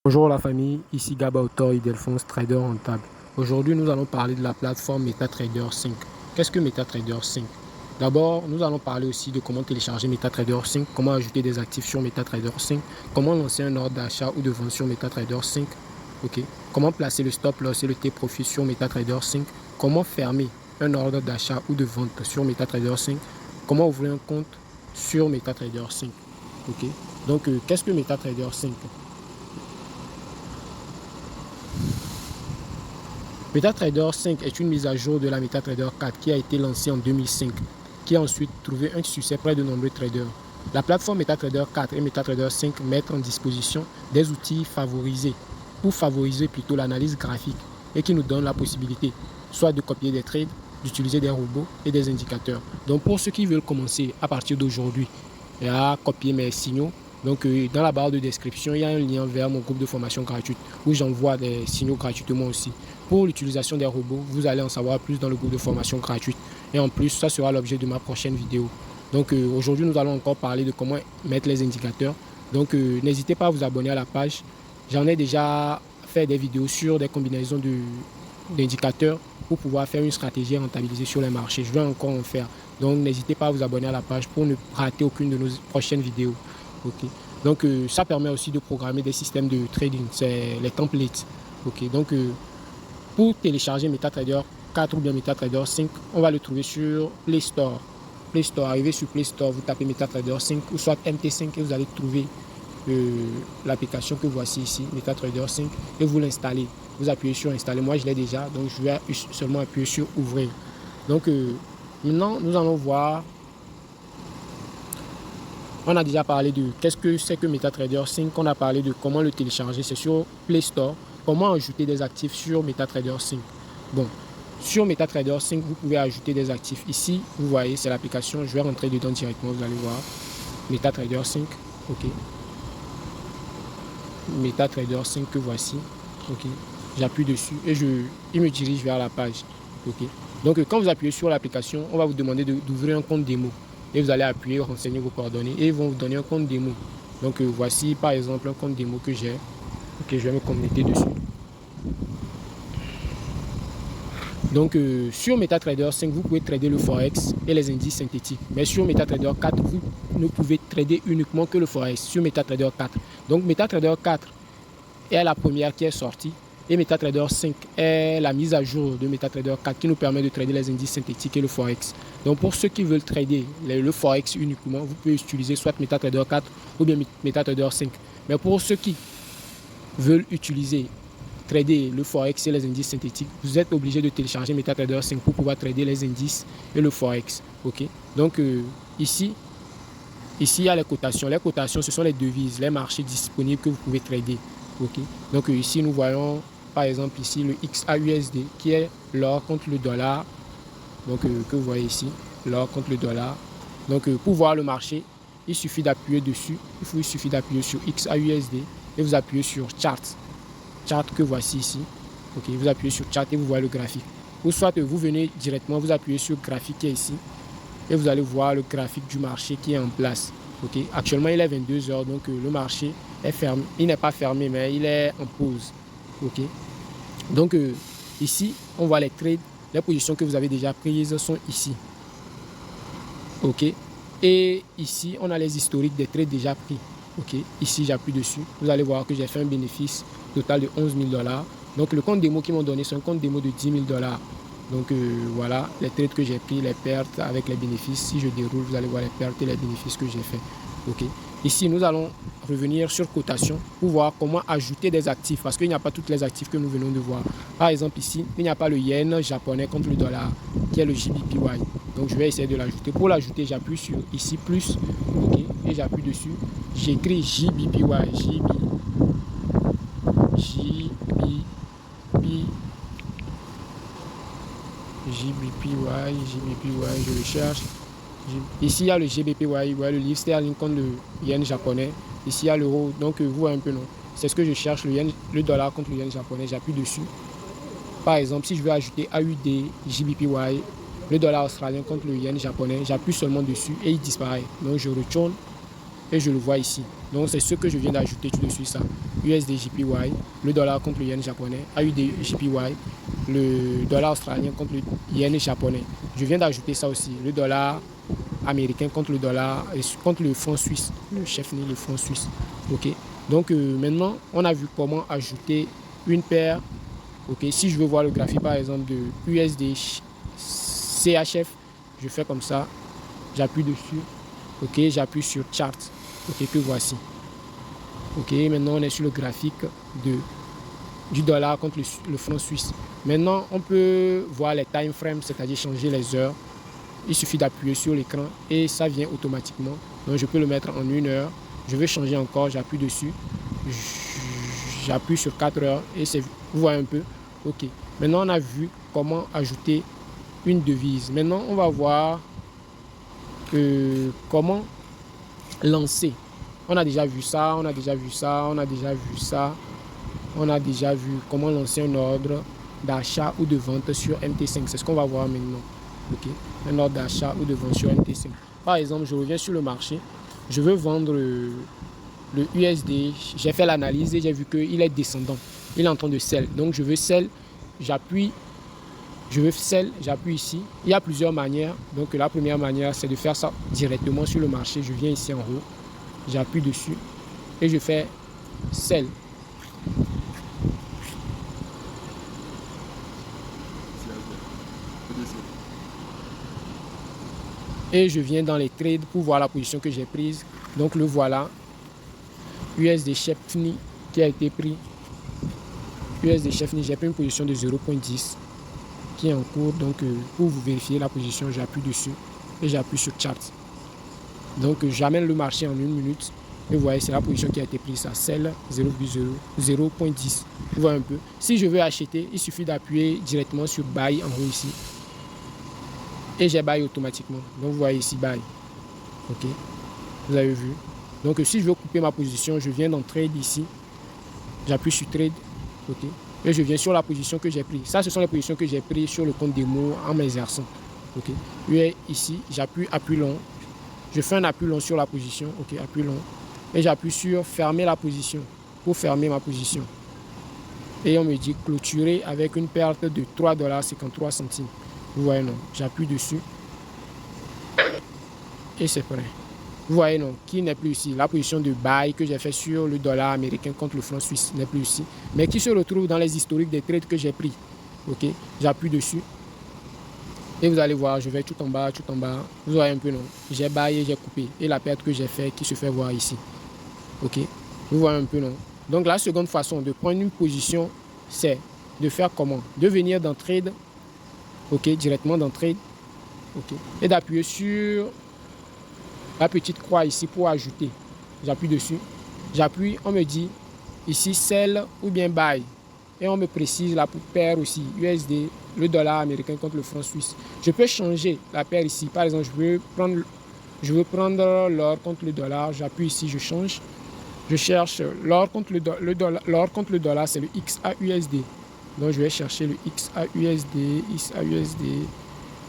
Bonjour la famille, ici Gaba Autor Delphonse, trader rentable. Aujourd'hui, nous allons parler de la plateforme MetaTrader 5. Qu'est-ce que MetaTrader 5? D'abord, nous allons parler aussi de comment télécharger MetaTrader 5, comment ajouter des actifs sur MetaTrader 5, comment lancer un ordre d'achat ou de vente sur MetaTrader 5, ok? Comment placer le stop loss et le T-profit sur MetaTrader 5, comment fermer un ordre d'achat ou de vente sur MetaTrader 5, comment ouvrir un compte sur MetaTrader 5, ok? Donc, qu'est-ce que MetaTrader 5? MetaTrader 5 est une mise à jour de la MetaTrader 4 qui a été lancée en 2005, qui a ensuite trouvé un succès près de nombreux traders. La plateforme MetaTrader 4 et MetaTrader 5 mettent en disposition des outils favorisés pour favoriser plutôt l'analyse graphique et qui nous donnent la possibilité soit de copier des trades, d'utiliser des robots et des indicateurs. Donc pour ceux qui veulent commencer à partir d'aujourd'hui à copier mes signaux, donc dans la barre de description, il y a un lien vers mon groupe de formation gratuite où j'envoie des signaux gratuitement aussi. Pour l'utilisation des robots, vous allez en savoir plus dans le groupe de formation gratuite. Et en plus, ça sera l'objet de ma prochaine vidéo. Donc aujourd'hui, nous allons encore parler de comment mettre les indicateurs. Donc n'hésitez pas à vous abonner à la page. J'en ai déjà fait des vidéos sur des combinaisons d'indicateurs pour pouvoir faire une stratégie rentabilisée sur les marchés. Je vais encore en faire. Donc n'hésitez pas à vous abonner à la page pour ne rater aucune de nos prochaines vidéos. Okay. Donc ça permet aussi de programmer des systèmes de trading, c'est les templates. Okay. Donc pour télécharger MetaTrader 4 ou bien MetaTrader 5, on va le trouver sur Play Store. Play Store, arrivez sur Play Store, vous tapez MetaTrader 5 ou soit MT5 et vous allez trouver l'application que voici ici, MetaTrader 5, et vous l'installez. Vous appuyez sur installer. Moi je l'ai déjà, donc je vais seulement appuyer sur ouvrir. Donc maintenant nous allons voir. On a déjà parlé de qu'est-ce que c'est que MetaTrader 5. On a parlé de comment le télécharger, c'est sur Play Store. Comment ajouter des actifs sur MetaTrader 5. Bon, sur MetaTrader 5, vous pouvez ajouter des actifs. Ici, vous voyez, c'est l'application. Je vais rentrer dedans directement, vous allez voir. MetaTrader 5, ok. MetaTrader 5 que voici, ok. J'appuie dessus et il me dirige vers la page, ok. Donc, quand vous appuyez sur l'application, on va vous demander d'ouvrir un compte démo. Et vous allez appuyer, renseigner vos coordonnées et ils vont vous donner un compte démo. Donc voici par exemple un compte démo que j'ai. Ok, je vais me connecter dessus. Donc sur MetaTrader 5, vous pouvez trader le Forex et les indices synthétiques. Mais sur MetaTrader 4, vous ne pouvez trader uniquement que le Forex sur MetaTrader 4. Donc MetaTrader 4 est la première qui est sortie. Et MetaTrader 5 est la mise à jour de MetaTrader 4 qui nous permet de trader les indices synthétiques et le Forex. Donc pour ceux qui veulent trader le Forex uniquement, vous pouvez utiliser soit MetaTrader 4 ou bien MetaTrader 5. Mais pour ceux qui veulent utiliser trader le Forex et les indices synthétiques, vous êtes obligé de télécharger MetaTrader 5 pour pouvoir trader les indices et le Forex. Okay? Donc ici, il y a les cotations. Les cotations, ce sont les devises, les marchés disponibles que vous pouvez trader. Okay. Donc ici, nous voyons par exemple ici le XAUSD qui est l'or contre le dollar. Donc que vous voyez ici, l'or contre le dollar. Donc pour voir le marché, il suffit d'appuyer dessus. Il suffit d'appuyer sur XAUSD et vous appuyez sur Chart. Chart que voici ici. Okay. Vous appuyez sur Chart et vous voyez le graphique. Ou soit vous venez directement, vous appuyez sur graphique qui est ici et vous allez voir le graphique du marché qui est en place. Okay. Actuellement, il est 22 h, donc le marché est fermé. Il n'est pas fermé, mais il est en pause. Okay. Donc ici, on voit les trades. Les positions que vous avez déjà prises sont ici. Ok. Et ici, on a les historiques des trades déjà pris. Ok. Ici, j'appuie dessus. Vous allez voir que j'ai fait un bénéfice total de 11 000 $. Donc le compte démo qu'ils m'ont donné, c'est un compte démo de 10 000 $. Donc voilà, les trades que j'ai pris, les pertes avec les bénéfices. Si je déroule, vous allez voir les pertes et les bénéfices que j'ai fait. Ok. Ici, nous allons revenir sur cotation pour voir comment ajouter des actifs parce qu'il n'y a pas tous les actifs que nous venons de voir. Par exemple, ici, il n'y a pas le yen japonais contre le dollar qui est le JBPY. Donc, je vais essayer de l'ajouter. Pour l'ajouter, j'appuie sur ici plus, ok, et j'appuie dessus. J'écris JBPY, JBPY, je le cherche. Ici, il y a le GBPY, le livre sterling contre le yen japonais. Ici, il y a l'euro. Donc, vous voyez un peu, non? C'est ce que je cherche, le dollar contre le yen japonais. J'appuie dessus. Par exemple, si je veux ajouter AUD, JBPY, le dollar australien contre le yen japonais, j'appuie seulement dessus et il disparaît. Donc, je retourne et je le vois ici. Donc c'est ce que je viens d'ajouter tout de suite, ça. USD JPY, le dollar contre le yen japonais, AUD JPY, le dollar australien contre le yen japonais. Je viens d'ajouter ça aussi, le dollar américain contre le dollar, contre le franc suisse, le chef le franc suisse. Ok. Donc maintenant, on a vu comment ajouter une paire. Ok. Si je veux voir le graphique par exemple de USD CHF, je fais comme ça, j'appuie dessus. Ok, j'appuie sur chart. Ok, que voici. Ok, maintenant on est sur le graphique du dollar contre le franc suisse. Maintenant, on peut voir les time frames, c'est-à-dire changer les heures. Il suffit d'appuyer sur l'écran et ça vient automatiquement. Donc je peux le mettre en 1 heure. Je veux changer encore, j'appuie dessus. J'appuie sur 4 heures et c'est, vous voyez un peu. Ok, maintenant on a vu comment ajouter une devise. Maintenant, on va voir comment lancer. On a déjà vu ça, on a déjà vu ça, on a déjà vu ça. On a déjà vu comment lancer un ordre d'achat ou de vente sur MT5. C'est ce qu'on va voir maintenant. Okay. Un ordre d'achat ou de vente sur MT5. Par exemple, je reviens sur le marché. Je veux vendre le USD. J'ai fait l'analyse et j'ai vu qu'il est descendant. Il est en train de sell. Donc je veux sell. J'appuie. Je veux sell. J'appuie ici. Il y a plusieurs manières. Donc la première manière, c'est de faire ça directement sur le marché. Je viens ici en haut. J'appuie dessus. Et je fais sell. Et je viens dans les trades pour voir la position que j'ai prise. Donc le voilà. USD Chefni qui a été pris. USD Chefni, j'ai pris une position de 0.10 qui est en cours. Donc pour vous vérifier la position, j'appuie dessus et j'appuie sur chart. Donc j'amène le marché en 1 minute. Et vous voyez, c'est la position qui a été prise. Ça sell 0.10. Vous voyez un peu. Si je veux acheter, il suffit d'appuyer directement sur buy en haut ici. Et j'ai buy automatiquement. Donc vous voyez ici buy. Ok. Vous avez vu. Donc si je veux couper ma position, je viens dans trade ici. J'appuie sur trade. Ok. Et je viens sur la position que j'ai prise. Ça, ce sont les positions que j'ai prises sur le compte démo en m'exerçant. Ok. Et ici, j'appuie appui long. Je fais un appui long sur la position. Ok. Appui long. Et j'appuie sur fermer la position. Pour fermer ma position. Et on me dit clôturer avec une perte de 3,53 $. Vous voyez, non, j'appuie dessus et c'est prêt. Vous voyez, non, qui n'est plus ici. La position de buy que j'ai fait sur le dollar américain contre le franc suisse n'est plus ici, mais qui se retrouve dans les historiques des trades que j'ai pris. Ok, j'appuie dessus et vous allez voir, je vais tout en bas. Vous voyez un peu, non, j'ai buy et j'ai coupé et la perte que j'ai fait qui se fait voir ici. Ok, vous voyez un peu, non. Donc la seconde façon de prendre une position, c'est de faire comment? De venir dans trade. Ok, directement dans trade. Ok. Et d'appuyer sur la petite croix ici pour ajouter. J'appuie dessus. J'appuie, on me dit ici sell ou bien buy. Et on me précise la paire aussi, USD, le dollar américain contre le franc suisse. Je peux changer la paire ici. Par exemple, je veux prendre l'or contre le dollar. J'appuie ici, je change. Je cherche l'or contre le dollar, c'est le XAUSD. Donc je vais chercher le XAUSD.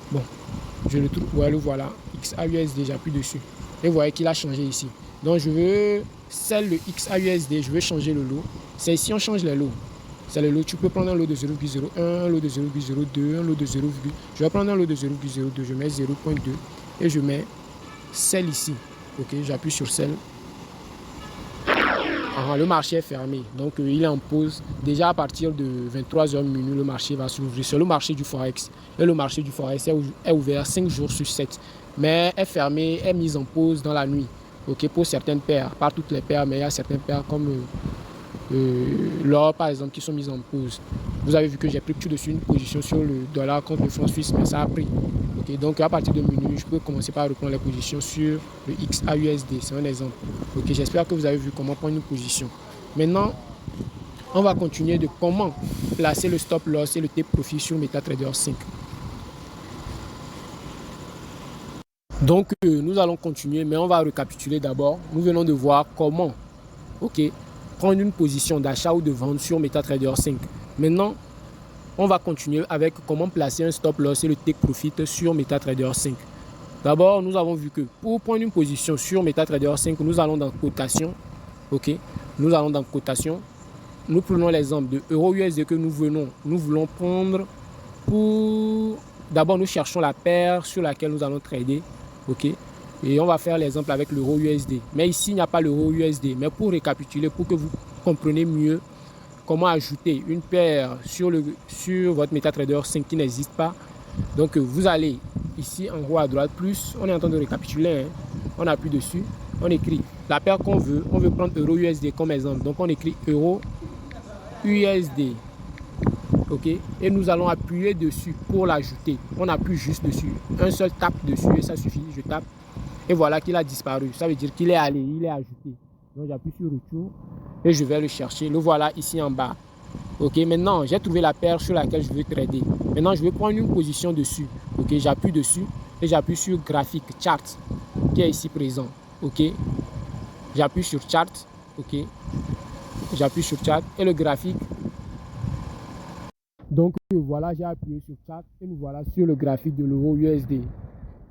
Bon, je le trouve. Ouais, le voilà. XAUSD, j'appuie dessus. Et vous voyez qu'il a changé ici. Donc je veux sell le XAUSD, je veux changer le lot. C'est ici on change les lots. C'est le lot. Tu peux prendre un lot de 0,01, un lot de 0,02, un lot de 0, je vais prendre un lot de 0,02, je mets 0,2 et je mets sell ici. Ok, j'appuie sur sell. Le marché est fermé, donc il est en pause. Déjà à partir de 23h minuit, le marché va s'ouvrir. C'est le marché du Forex. Et le marché du Forex est ouvert 5 jours sur 7. Mais est fermé, est mis en pause dans la nuit. Ok, pour certaines paires, pas toutes les paires, mais il y a certaines paires comme l'or par exemple qui sont mises en pause. Vous avez vu que j'ai pris tout de suite une position sur le dollar contre le franc suisse, mais ça a pris. Okay, donc à partir de minuit, je peux commencer par reprendre les positions sur le XAUSD. C'est un exemple. Okay, j'espère que vous avez vu comment prendre une position. Maintenant, on va continuer de comment placer le stop loss et le take profit sur MetaTrader 5. Donc nous allons continuer, mais on va récapituler d'abord. Nous venons de voir comment prendre une position d'achat ou de vente sur MetaTrader 5. Maintenant, on va continuer avec comment placer un stop loss et le take profit sur MetaTrader 5. D'abord, nous avons vu que pour prendre une position sur MetaTrader 5, nous allons dans cotation. Ok, nous allons dans cotation. Nous prenons l'exemple de euro-USD que nous voulons prendre pour... D'abord, nous cherchons la paire sur laquelle nous allons trader. Ok, et on va faire l'exemple avec l'euro-USD. Mais ici, il n'y a pas l'euro-USD. Mais pour récapituler, pour que vous compreniez mieux comment ajouter une paire sur votre MetaTrader 5 qui n'existe pas. Donc, vous allez ici en haut à droite, plus, on est en train de récapituler, hein. On appuie dessus, on écrit la paire qu'on veut. On veut prendre euro-USD comme exemple. Donc, on écrit euro-USD. Ok, et nous allons appuyer dessus pour l'ajouter. On appuie juste dessus. Un seul tape dessus et ça suffit. Je tape. Et voilà qu'il a disparu. Ça veut dire qu'il est allé, il est ajouté. Donc j'appuie sur retour et je vais le chercher. Le voilà ici en bas. Ok, maintenant j'ai trouvé la paire sur laquelle je veux trader. Maintenant je vais prendre une position dessus. Ok, j'appuie dessus et j'appuie sur graphique chart qui est ici présent. Ok, j'appuie sur chart. Ok, j'appuie sur chart et le graphique. Donc voilà, j'ai appuyé sur chart et nous voilà sur le graphique de l'euro USD.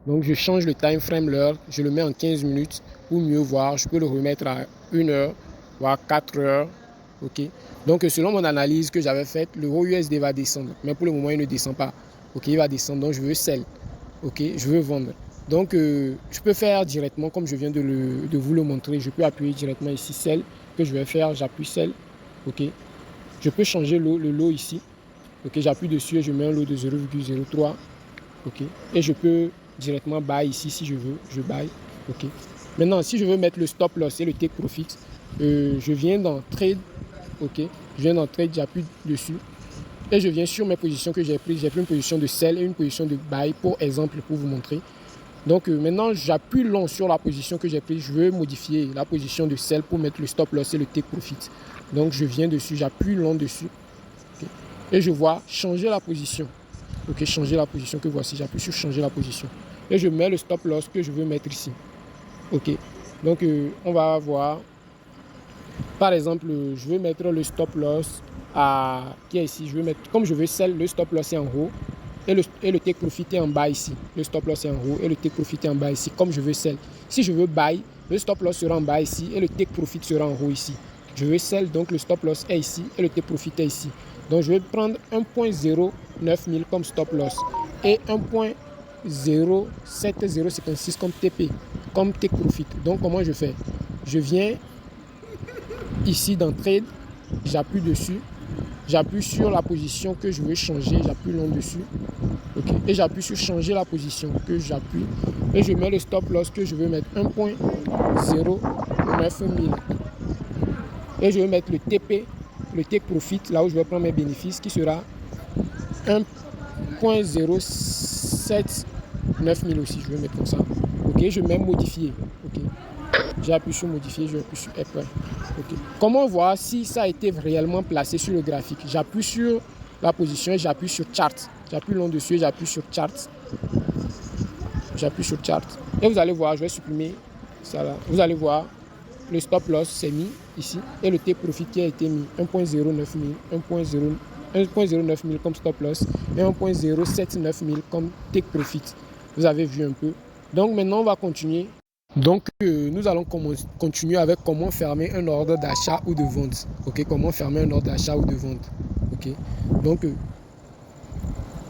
Donc je change le time frame, l'heure, je le mets en 15 minutes pour mieux voir. Je peux le remettre à 1 heure ou à 4 heures. Ok. Donc selon mon analyse que j'avais faite, l'euro USD va descendre. Mais pour le moment, il ne descend pas. Ok, il va descendre. Donc je veux sell. Ok, je veux vendre. Donc je peux faire directement comme je viens de vous le montrer. Je peux appuyer directement ici sell. Que je vais faire, j'appuie sell. Ok. Je peux changer le lot ici. Ok, j'appuie dessus et je mets un lot de 0,03. Ok, et je peux directement buy ici si je veux, je buy. Ok, maintenant si je veux mettre le stop loss et le take profit, je viens dans trade. Ok, je viens dans trade, j'appuie dessus et je viens sur mes positions que j'ai prises. J'ai pris une position de sell et une position de buy pour exemple, pour vous montrer. Donc maintenant j'appuie long sur la position que j'ai prise. Je veux modifier la position de sell pour mettre le stop loss et le take profit. Donc je viens dessus, j'appuie long dessus. Okay. Et je vois changer la position. Ok, changer la position que voici. J'appuie sur changer la position. Et je mets le stop loss que je veux mettre ici. Ok, donc on va voir. Par exemple, je veux mettre le stop loss qui est ici. Je veux mettre, comme je veux sell, le stop loss est en haut. Et le take profit est en bas ici. Le stop loss est en haut et le take profit est en bas ici. Comme je veux sell. Si je veux buy, le stop loss sera en bas ici et le take profit sera en haut ici. Je veux sell, donc le stop loss est ici et le take profit est ici. Donc je vais prendre 1.09000 comme stop loss et 1.07056 comme TP, comme take profit. Donc comment je fais? Je viens ici dans trade, j'appuie dessus, j'appuie sur la position que je veux changer, j'appuie long dessus. Okay. Et j'appuie sur changer la position que j'appuie et je mets le stop loss que je veux mettre 1.09000 et je vais mettre le TP, le take profit, là où je vais prendre mes bénéfices qui sera 1.079 aussi, je vais mettre comme ça. Ok, je mets modifier. Ok, j'appuie sur modifier, je appuie sur Apple. Ok, comment voir si ça a été réellement placé sur le graphique? J'appuie sur la position et j'appuie sur chart. J'appuie long dessus et j'appuie sur chart. J'appuie sur chart. Et vous allez voir, je vais supprimer ça là. Vous allez voir, le stop loss s'est mis ici et le take profit qui a été mis 1.09000, 1.09000 comme stop loss et 1.079 comme take profit. Vous avez vu un peu. Donc maintenant on va continuer. Donc nous allons continuer avec comment fermer un ordre d'achat ou de vente. Ok, comment fermer un ordre d'achat ou de vente. Ok, donc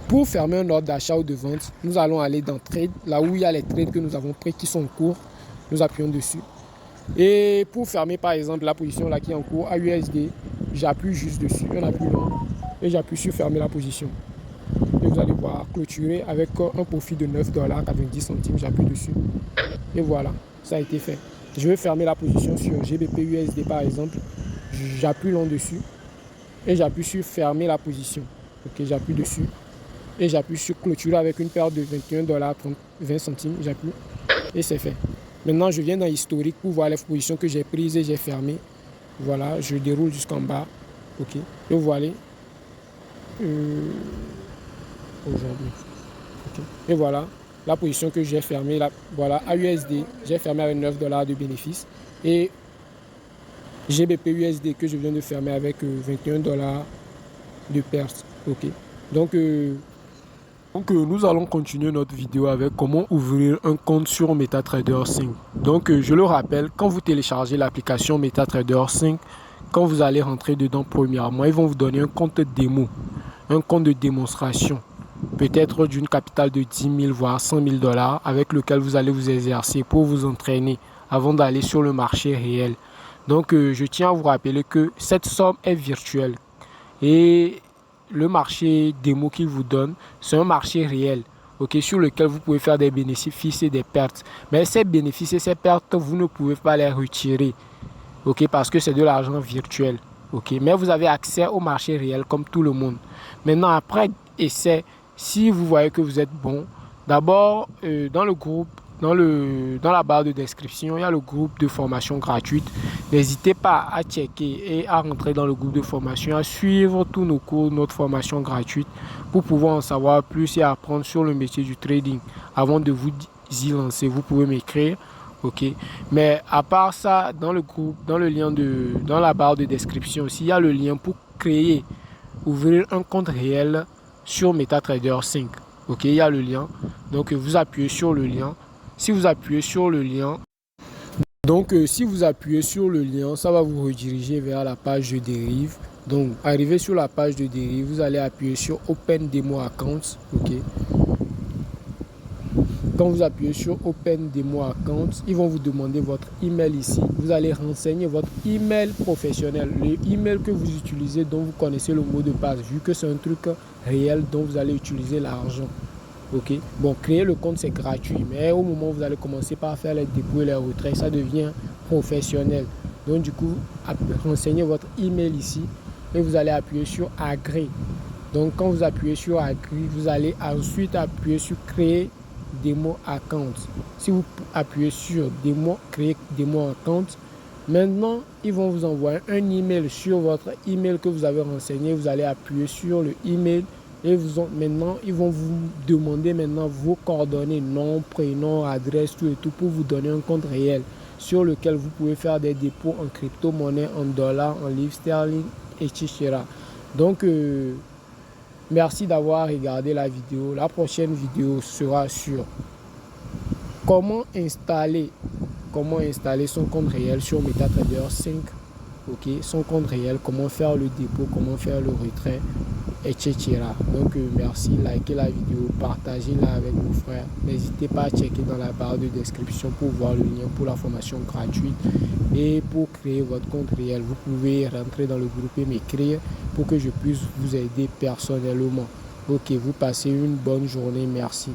pour fermer un ordre d'achat ou de vente, nous allons aller dans trade, là où il y a les trades que nous avons pris qui sont en cours. Nous appuyons dessus. Et pour fermer par exemple la position là qui est en cours à USD, j'appuie juste dessus, un appui long et j'appuie sur fermer la position. Et vous allez voir clôturer avec un profit de 9,90 $, j'appuie dessus. Et voilà, ça a été fait. Je vais fermer la position sur GBP USD par exemple, j'appuie long dessus et j'appuie sur fermer la position. Ok, j'appuie dessus et j'appuie sur clôturer avec une paire de 21,20 $, j'appuie et c'est fait. Maintenant, je viens dans historique pour voir les positions que j'ai prises et j'ai fermées. Voilà, je déroule jusqu'en bas. Ok. Et voilà. Aujourd'hui. Okay. Et voilà la position que j'ai fermée. Là, voilà, à USD, j'ai fermé avec 9 $ de bénéfice. Et GBP USD que je viens de fermer avec 21 $ de perte. Ok. Donc, Donc nous allons continuer notre vidéo avec comment ouvrir un compte sur MetaTrader 5. Donc je le rappelle, quand vous téléchargez l'application MetaTrader 5, quand vous allez rentrer dedans premièrement, ils vont vous donner un compte démo, un compte de démonstration, peut-être d'une capitale de 10 000 voire 100 000 dollars avec lequel vous allez vous exercer pour vous entraîner avant d'aller sur le marché réel. Donc je tiens à vous rappeler que cette somme est virtuelle et le marché démo qu'il vous donne, c'est un marché réel, ok, sur lequel vous pouvez faire des bénéfices et des pertes. Mais ces bénéfices et ces pertes, vous ne pouvez pas les retirer, ok, parce que c'est de l'argent virtuel, ok. Mais vous avez accès au marché réel comme tout le monde. Maintenant, après essai, si vous voyez que vous êtes bon, d'abord dans le groupe, dans la barre de description, il y a le groupe de formation gratuite. N'hésitez pas à checker et à rentrer dans le groupe de formation, à suivre tous nos cours, notre formation gratuite pour pouvoir en savoir plus et apprendre sur le métier du trading. Avant de vous y lancer, vous pouvez m'écrire, ok. Mais à part ça, dans le groupe, dans la barre de description aussi, il y a le lien pour ouvrir un compte réel sur MetaTrader 5. Ok, il y a le lien. Donc vous appuyez sur le lien. Si vous appuyez sur le lien, ça va vous rediriger vers la page de dérive. Donc, arrivé sur la page de dérive, vous allez appuyer sur Open Demo Account. Ok. Quand vous appuyez sur Open Demo Account, ils vont vous demander votre email ici. Vous allez renseigner votre email professionnel, le email que vous utilisez, dont vous connaissez le mot de passe, vu que c'est un truc réel dont vous allez utiliser l'argent. Ok, bon, créer le compte c'est gratuit, mais au moment où vous allez commencer par faire les dépôts et les retraits, ça devient professionnel. Donc du coup, renseignez votre email ici et vous allez appuyer sur Agree. Donc quand vous appuyez sur Agree, vous allez ensuite appuyer sur Créer Demo Account. Si vous appuyez sur Créer Demo Account, maintenant ils vont vous envoyer un email sur votre email que vous avez renseigné. Vous allez appuyer sur le email. Et maintenant, ils vont vous demander vos coordonnées, nom, prénom, adresse, tout et tout pour vous donner un compte réel sur lequel vous pouvez faire des dépôts en crypto-monnaie, en dollars, en livres sterling, etc. Donc, merci d'avoir regardé la vidéo. La prochaine vidéo sera sur comment installer son compte réel sur MetaTrader 5. Ok, son compte réel, comment faire le dépôt, comment faire le retrait, etc. Donc merci, likez la vidéo, partagez-la avec vos frères. N'hésitez pas à checker dans la barre de description pour voir le lien pour la formation gratuite et pour créer votre compte réel. Vous pouvez rentrer dans le groupe et m'écrire pour que je puisse vous aider personnellement. Ok, vous passez une bonne journée, merci.